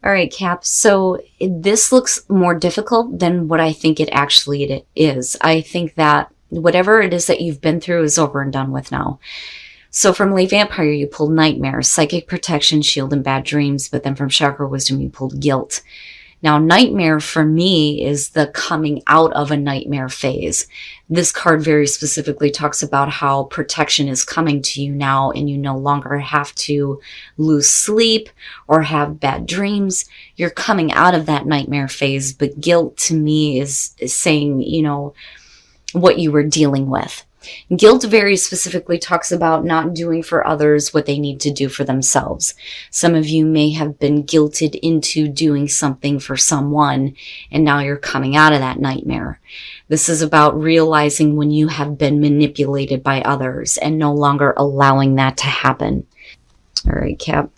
All right, Cap. So this looks more difficult than what I think it actually is. I think that whatever it is that you've been through is over and done with now. So from Lay Vampire, you pulled Nightmare, Psychic Protection, Shield, and Bad Dreams. But then from Chakra Wisdom, you pulled Guilt. Now, Nightmare for me is the coming out of a nightmare phase. This card very specifically talks about how protection is coming to you now and you no longer have to lose sleep or have bad dreams. You're coming out of that nightmare phase, but guilt to me is saying, what you were dealing with. Guilt very specifically talks about not doing for others what they need to do for themselves. Some of you may have been guilted into doing something for someone, and now you're coming out of that nightmare. This is about realizing when you have been manipulated by others and no longer allowing that to happen. All right, Cap.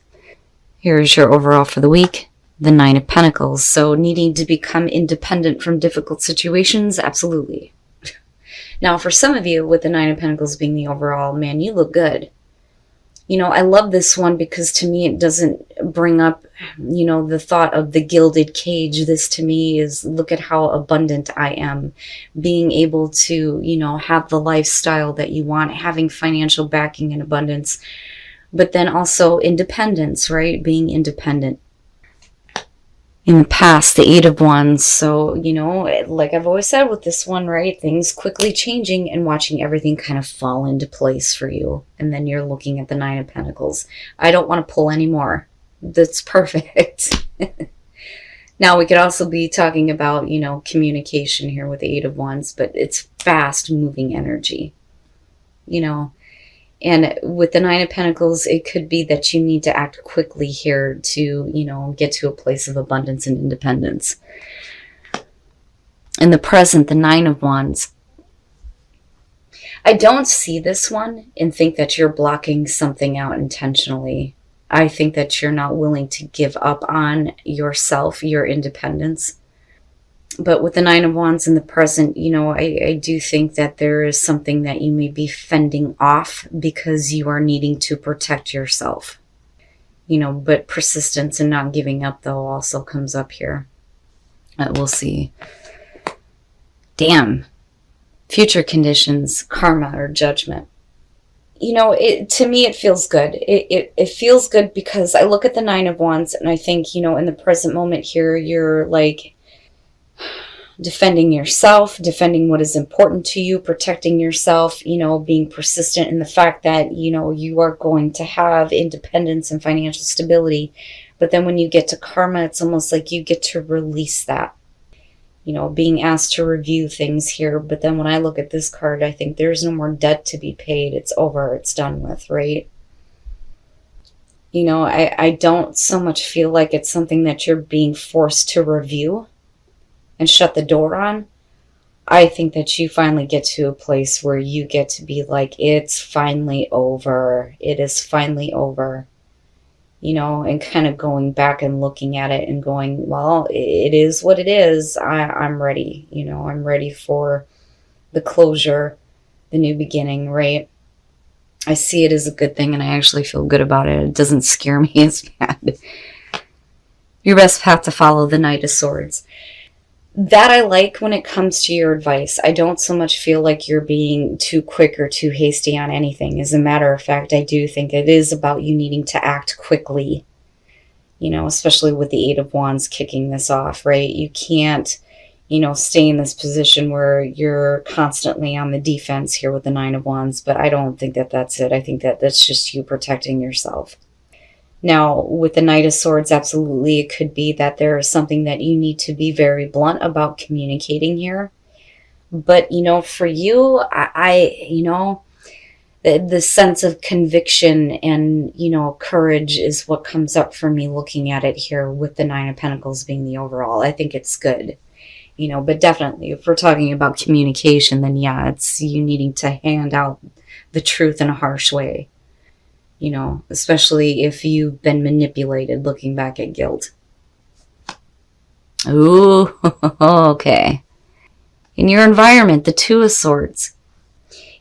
Here's your overall for the week. The Nine of Pentacles. So needing to become independent from difficult situations? Absolutely. Now, for some of you, with the Nine of Pentacles being the overall, man, you look good. I love this one because to me it doesn't bring up, the thought of the gilded cage. This to me is, look at how abundant I am. Being able to, have the lifestyle that you want, having financial backing and abundance, but then also independence, right? Being independent. In the past, the Eight of Wands. So, like I've always said with this one, right? Things quickly changing and watching everything kind of fall into place for you. And then you're looking at the Nine of Pentacles. I don't want to pull anymore. That's perfect. Now, we could also be talking about, communication here with the Eight of Wands, but it's fast moving energy, And with the Nine of Pentacles, it could be that you need to act quickly here to, get to a place of abundance and independence. In the present, the Nine of Wands. I don't see this one and think that you're blocking something out intentionally. I think that you're not willing to give up on yourself, your independence. But with the Nine of Wands in the present, I do think that there is something that you may be fending off because you are needing to protect yourself. But persistence and not giving up, though, also comes up here. We'll see. Damn. Future conditions, karma or judgment. To me, it feels good. It feels good because I look at the Nine of Wands and I think, in the present moment here, you're like defending yourself, defending what is important to you, protecting yourself, being persistent in the fact that, you are going to have independence and financial stability. But then when you get to karma, it's almost like you get to release that, being asked to review things here. But then when I look at this card, I think there's no more debt to be paid. It's over. It's done with, right? I don't so much feel like it's something that you're being forced to review and shut the door on. I think that you finally get to a place where you get to be like, it's finally over. It is finally over. And kind of going back and looking at it and going, well, it is what it is. I'm ready. I'm ready for the closure, the new beginning, right? I see it as a good thing and I actually feel good about it. It doesn't scare me as bad. Your best path to follow, the Knight of Swords. That I like when it comes to your advice. I don't so much feel like you're being too quick or too hasty on anything. As a matter of fact, I do think it is about you needing to act quickly, especially with the Eight of Wands kicking this off, right? You can't, stay in this position where you're constantly on the defense here with the Nine of Wands, but I don't think that that's it. I think that that's just you protecting yourself. Now, with the Knight of Swords, absolutely, it could be that there is something that you need to be very blunt about communicating here. But, for you, the sense of conviction and, courage is what comes up for me looking at it here with the Nine of Pentacles being the overall. I think it's good, but definitely if we're talking about communication, then yeah, it's you needing to hand out the truth in a harsh way. Especially if you've been manipulated, looking back at guilt. Ooh, okay. In your environment, the Two of Swords.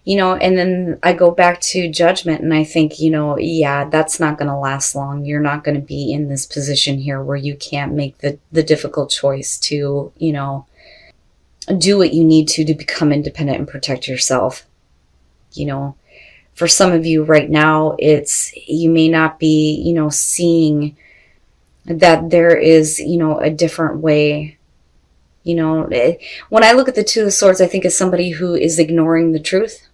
You know, and then I go back to Judgment and I think, you know, yeah, that's not going to last long. You're not going to be in this position here where you can't make the difficult choice to, you know, do what you need to become independent and protect yourself. You know, for some of you right now, you may not be, you know, seeing that there is, you know, a different way. You know, when I look at the Two of Swords, I think of somebody who is ignoring the truth,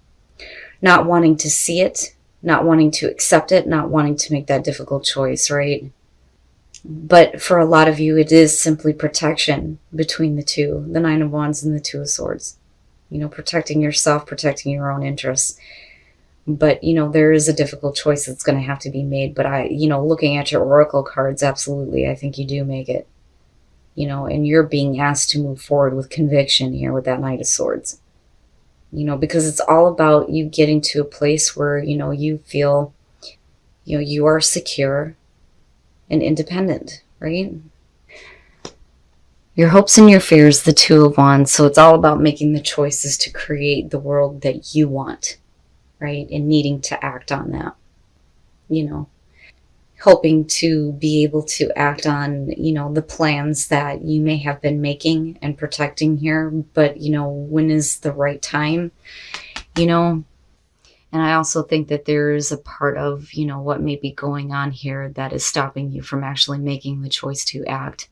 not wanting to see it, not wanting to accept it, not wanting to make that difficult choice, right? But for a lot of you, it is simply protection between the two, the Nine of Wands and the Two of Swords. You know, protecting yourself, protecting your own interests. But, you know, there is a difficult choice that's going to have to be made. But you know, looking at your oracle cards, absolutely, I think you do make it. You know, and you're being asked to move forward with conviction here with that Knight of Swords. You know, because it's all about you getting to a place where, you know, you feel, you know, you are secure and independent, right? Your hopes and your fears, the Two of Wands. So it's all about making the choices to create the world that you want, right? And needing to act on that, you know, hoping to be able to act on, you know, the plans that you may have been making and protecting here. But, you know, when is the right time, you know? And I also think that there is a part of, you know, what may be going on here that is stopping you from actually making the choice to act.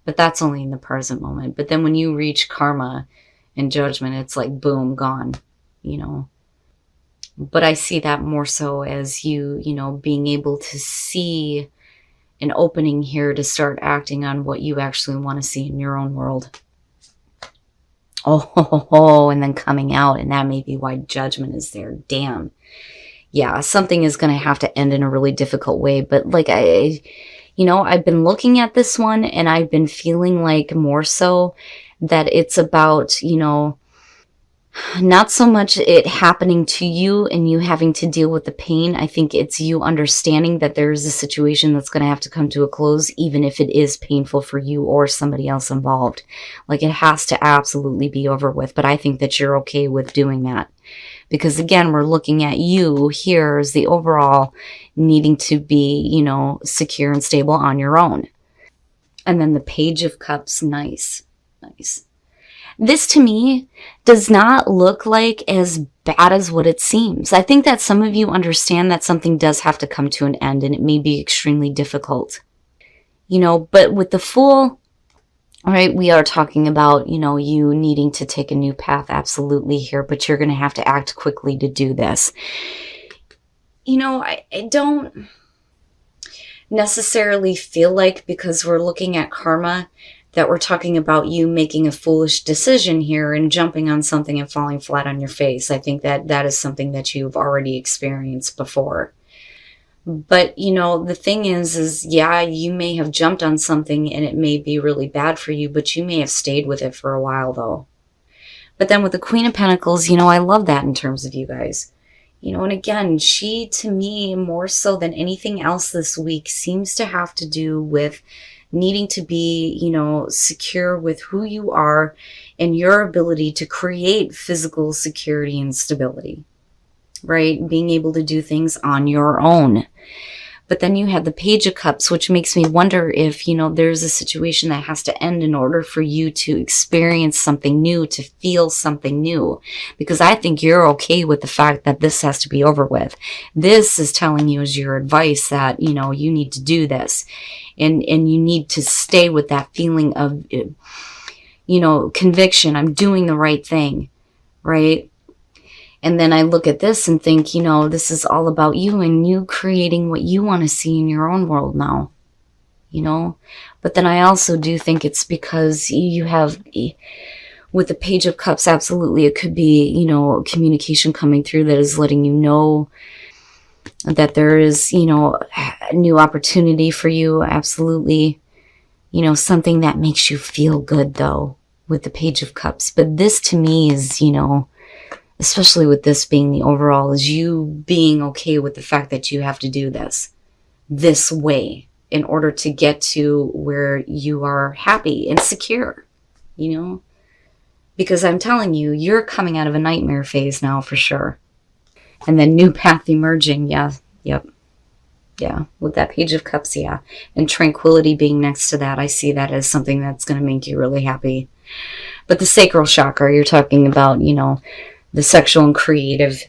But that's only in the present moment. But then when you reach karma and judgment, it's like, boom, gone, you know. But I see that more so as you know, being able to see an opening here to start acting on what you actually want to see in your own world. Oh, and then coming out, and that may be why judgment is there. Damn. Yeah, something is going to have to end in a really difficult way. But like you know, I've been looking at this one and I've been feeling like more so that it's about, you know, not so much it happening to you and you having to deal with the pain. I think it's you understanding that there is a situation that's going to have to come to a close, even if it is painful for you or somebody else involved. Like, it has to absolutely be over with. But I think that you're okay with doing that. Because again, we're looking at you here as the overall needing to be, you know, secure and stable on your own. And then the Page of Cups, nice. Nice. This to me does not look like as bad as what it seems. I think that some of you understand that something does have to come to an end and it may be extremely difficult. You know, but with the Fool, all right, we are talking about, you know, you needing to take a new path, absolutely here, but you're going to have to act quickly to do this. You know, I don't necessarily feel like, because we're looking at karma, that we're talking about you making a foolish decision here and jumping on something and falling flat on your face. I think that that is something that you've already experienced before. But, you know, the thing is yeah, you may have jumped on something and it may be really bad for you, but you may have stayed with it for a while though. But then with the Queen of Pentacles, you know, I love that in terms of you guys. You know, and again, she, to me, more so than anything else this week, seems to have to do with needing to be, you know, secure with who you are and your ability to create physical security and stability, right? Being able to do things on your own. But then you have the Page of Cups, which makes me wonder if, you know, there's a situation that has to end in order for you to experience something new, to feel something new. Because I think you're okay with the fact that this has to be over with. This is telling you as your advice that, you know, you need to do this. And you need to stay with that feeling of, you know, conviction. I'm doing the right thing, right? And then I look at this and think, you know, this is all about you and you creating what you want to see in your own world now, you know. But then I also do think it's because you have, with the Page of Cups, absolutely, it could be, you know, communication coming through that is letting you know that there is, you know, a new opportunity for you. Absolutely. You know, something that makes you feel good though, with the Page of Cups. But this to me is, you know, especially with this being the overall, is you being okay with the fact that you have to do this way in order to get to where you are happy and secure, you know? Because I'm telling you, you're coming out of a nightmare phase now for sure. And then new path emerging. Yeah. Yep. Yeah. With that Page of Cups. Yeah. And tranquility being next to that. I see that as something that's going to make you really happy. But the sacral chakra, you're talking about, the sexual and creative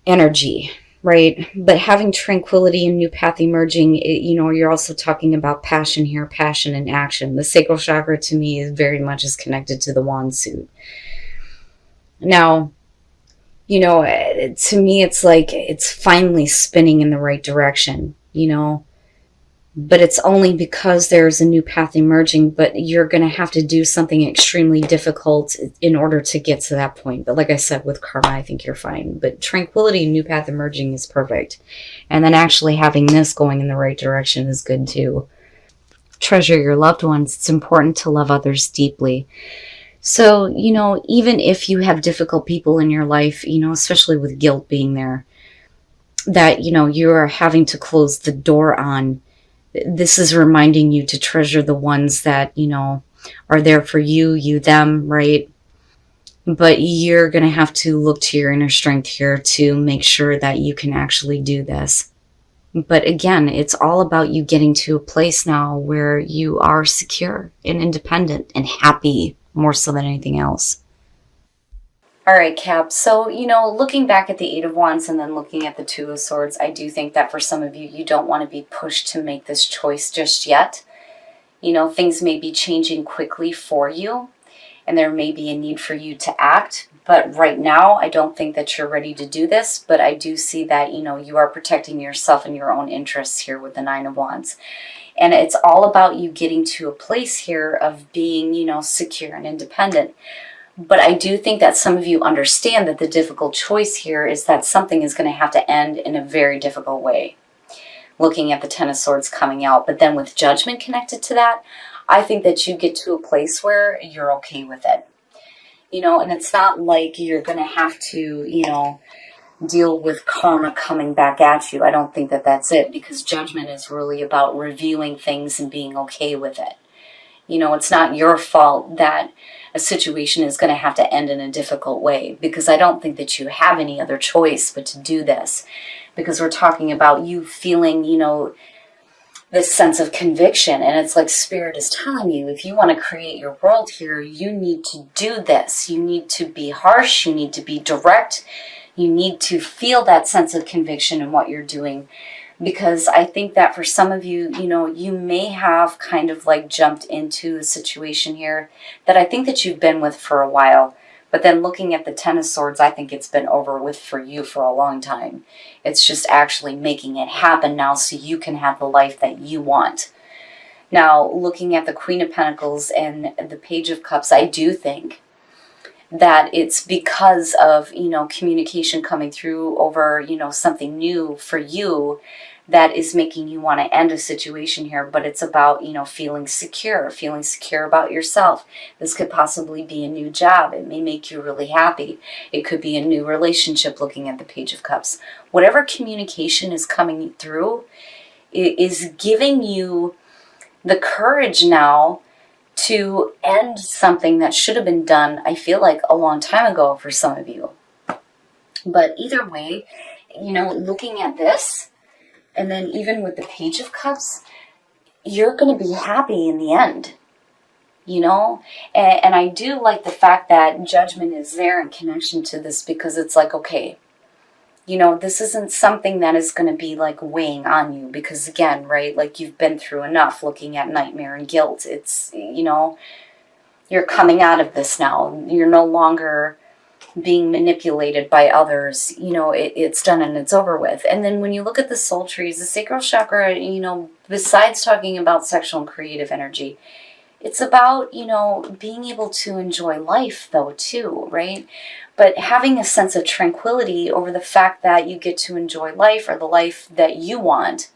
energy, right? But having tranquility and new path emerging, you're also talking about passion here, passion and action. The sacral chakra to me is very much is connected to the wand suit. Now, to me, it's like it's finally spinning in the right direction, but it's only because there's a new path emerging, but you're going to have to do something extremely difficult in order to get to that point. But like I said, with karma, I think you're fine. But tranquility and new path emerging is perfect. And then actually having this going in the right direction is good too. Treasure your loved ones. It's important to love others deeply. So, even if you have difficult people in your life, especially with guilt being there, that, you are having to close the door on, this is reminding you to treasure the ones that, are there for you, them, right? But you're going to have to look to your inner strength here to make sure that you can actually do this. But again, it's all about you getting to a place now where you are secure and independent and happy more so than anything else. All right, Cap. So, looking back at the Eight of Wands and then looking at the Two of Swords, I do think that for some of you, you don't want to be pushed to make this choice just yet. Things may be changing quickly for you, and there may be a need for you to act. But right now, I don't think that you're ready to do this. But I do see that, you are protecting yourself and your own interests here with the Nine of Wands. And it's all about you getting to a place here of being, secure and independent. But I do think that some of you understand that the difficult choice here is that something is going to have to end in a very difficult way. Looking at the Ten of Swords coming out, but then with Judgment connected to that, I think that you get to a place where you're okay with it. And it's not like you're going to have to, deal with karma coming back at you. I don't think that that's it, because Judgment is really about reviewing things and being okay with it. It's not your fault that a situation is going to have to end in a difficult way, because I don't think that you have any other choice but to do this, because we're talking about you feeling, this sense of conviction, and it's like Spirit is telling you, if you want to create your world here, you need to do this. You need to be harsh, you need to be direct, you need to feel that sense of conviction in what you're doing. Because I think that for some of you, you may have kind of like jumped into a situation here that I think that you've been with for a while. But then looking at the Ten of Swords, I think it's been over with for you for a long time. It's just actually making it happen now so you can have the life that you want. Now, looking at the Queen of Pentacles and the Page of Cups, I do think that it's because of, communication coming through over, something new for you that is making you want to end a situation here. But it's about, feeling secure about yourself. This could possibly be a new job. It may make you really happy. It could be a new relationship, looking at the Page of Cups. Whatever communication is coming through is giving you the courage now to end something that should have been done, I feel like, a long time ago for some of you. But either way, looking at this, and then even with the Page of Cups, you're going to be happy in the end, And I do like the fact that Judgment is there in connection to this, because it's like, okay, this isn't something that is going to be like weighing on you, because again, right, like you've been through enough looking at nightmare and guilt. It's, you're coming out of this now. You're no longer being manipulated by others. It's done and it's over with. And then when you look at the soul trees, the sacral chakra, besides talking about sexual and creative energy, it's about, being able to enjoy life though too, right? But having a sense of tranquility over the fact that you get to enjoy life, or the life that you want.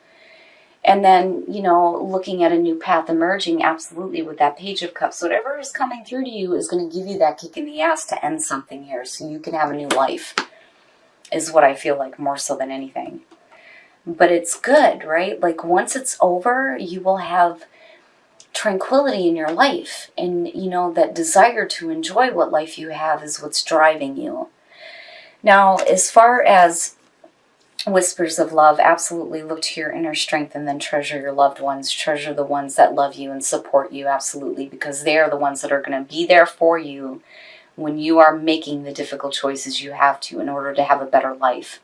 And then, looking at a new path emerging, absolutely, with that Page of Cups. Whatever is coming through to you is going to give you that kick in the ass to end something here so you can have a new life, is what I feel like, more so than anything. But it's good, right? Like once it's over, you will have tranquility in your life. And, you know, that desire to enjoy what life you have is what's driving you. Now, as far as whispers of love, absolutely look to your inner strength and then treasure your loved ones. Treasure the ones that love you and support you, absolutely, because they are the ones that are going to be there for you when you are making the difficult choices you have to in order to have a better life.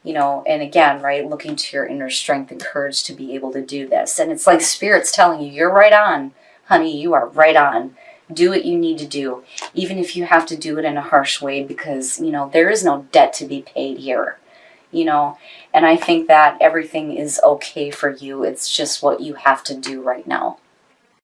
You know, and again, right, looking to your inner strength and courage to be able to do this. And it's like Spirit's telling you, you're right on, honey, you are right on. Do what you need to do, even if you have to do it in a harsh way, because, you know, there is no debt to be paid here. You know, and I think that everything is okay for you. It's just what you have to do right now.